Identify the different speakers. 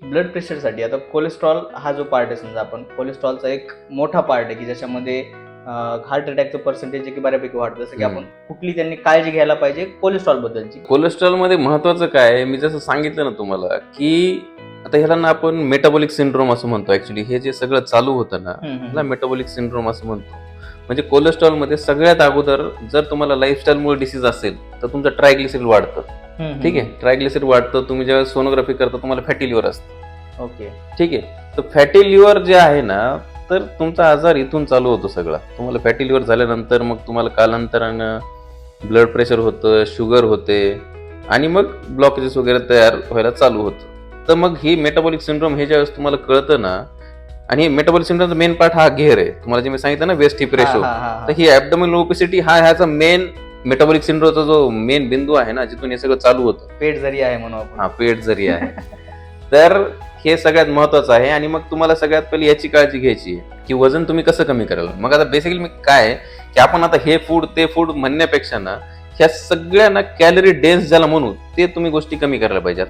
Speaker 1: Blood प्रेशरसाठी आता cholesterol हा जो पार्ट आहे, समजा आपण कोलेस्ट्रॉलचा एक मोठा पार्ट आहे की ज्याच्यामध्ये हार्ट अटॅकचं पर्सेंटेज आहे की बऱ्यापैकी वाढतं. जसं की आपण कुठली त्यांनी काळजी घ्यायला पाहिजे कोलेस्ट्रॉल बद्दलची.
Speaker 2: कोलेस्ट्रॉल मध्ये महत्वाचं काय आहे, मी जसं सांगितलं ना तुम्हाला की आता ह्याला ना आपण मेटाबॉलिक सिंड्रोम असं म्हणतो. ऍक्च्युली हे जे सगळं चालू होतं ना ह्याला मेटाबॉलिक सिंड्रोम असं म्हणतो. म्हणजे कोलेस्ट्रॉल मध्ये सगळ्यात अगोदर जर तुम्हाला लाईफस्टाईलमुळे डिसीज असेल तर तुमचं ट्रायग्लिसरीड वाढतं. ठीक आहे, ट्रायग्लिसरीड वाढतं. तुम्ही जेव्हा सोनोग्राफी करता तुम्हाला फॅटी लिव्हर असतं.
Speaker 1: ओके,
Speaker 2: ठीक आहे, तर फॅटी लिव्हर जे आहे ना तर तुमचा आजार इथून चालू होतो सगळा. तुम्हाला फॅटी लिव्हर झाल्यानंतर मग तुम्हाला कालांतरानं ब्लड प्रेशर होतं, शुगर होते आणि मग ब्लॉकेजेस वगैरे तयार व्हायला चालू होतं. तर मग ही मेटाबॉलिक सिंड्रोम हे ज्यावेळेस तुम्हाला कळतं ना, आणि मेटाबॉलिक सिंड्रोमचा मेन पार्ट हा घेर आहे. तुम्हाला जे मी सांगितलं ना वेस्ट हिप रेशो, तर ही ॲब्डोमिनल ओबेसिटी हा ह्याचा मेन मेटाबॉलिक सिंड्रोमचा जो मेन बिंदू आहे ना जिथून हे सगळं चालू होतं.
Speaker 1: पेट जरी आहे म्हणून आपण.
Speaker 2: हा, पेट जरी आहे. तर हे सगळ्यात महत्वाचं आहे. आणि मग तुम्हाला सगळ्यात पहिली याची काळजी घ्यायची आहे की वजन तुम्ही कसं कमी कराल. मग आता बेसिकली मी काय की आपण आता हे फूड ते फूड म्हणण्यापेक्षा ना ह्या सगळ्या ना कॅलरी डेन्स ज्याला म्हणू ते तुम्ही गोष्टी कमी करायला पाहिजेत.